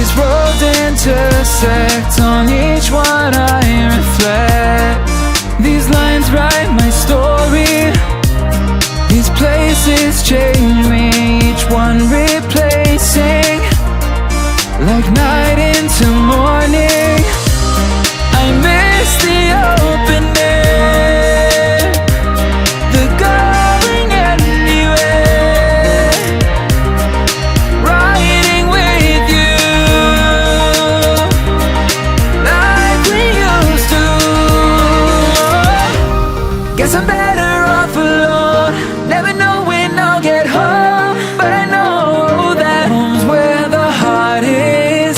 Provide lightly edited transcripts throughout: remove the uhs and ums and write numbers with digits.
These roads intersect, on each one I reflect. These lines write my story. These places change me, each one replacing, like night into morning. I miss the open air, the going anywhere, riding with you like we used to. Guess I'm better off alone, never know when I'll get home, but I know that home's where the heart is.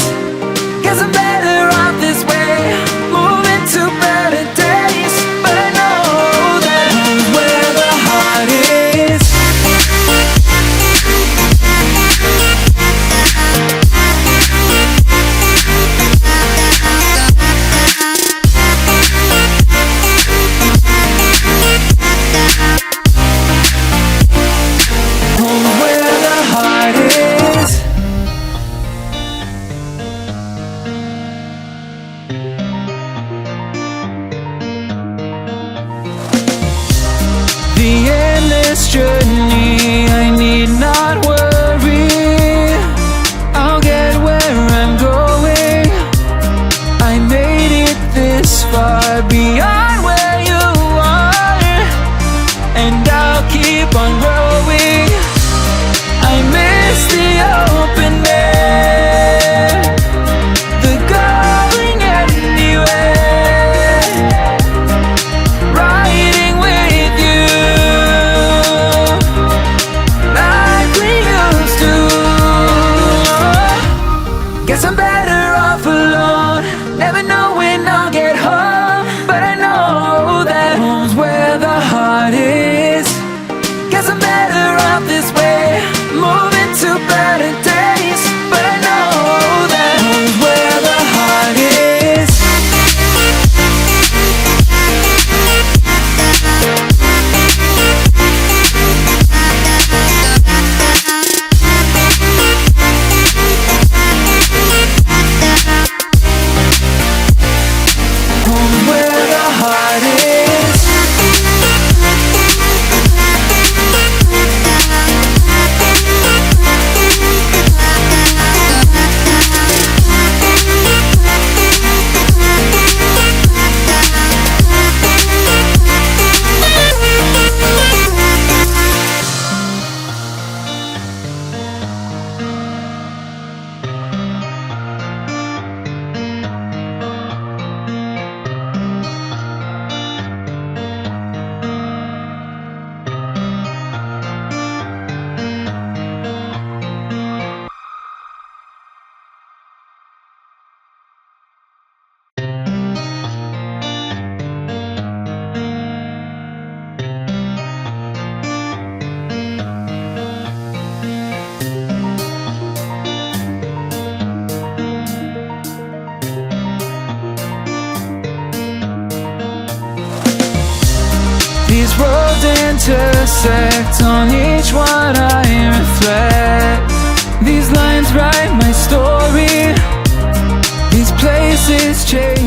Guess I'm better off this way, moving to better days, but I know that home's where the heart is. Home's where the heart is. The endless journey, I need not worry, I'll get where I'm going. I made it this far, beyond where you are, and I'll keep on growing. I miss the open air, the going anywhere, riding with you like we used to. Guess I'm better off alone, never know when I'll get home, but I know that home's where the heart is. Guess I'm better off this way, moving to better days, but I know that home's where the heart is. Home's where the heart is. These roads intersect, on each one I reflect. These lines write my story. These places change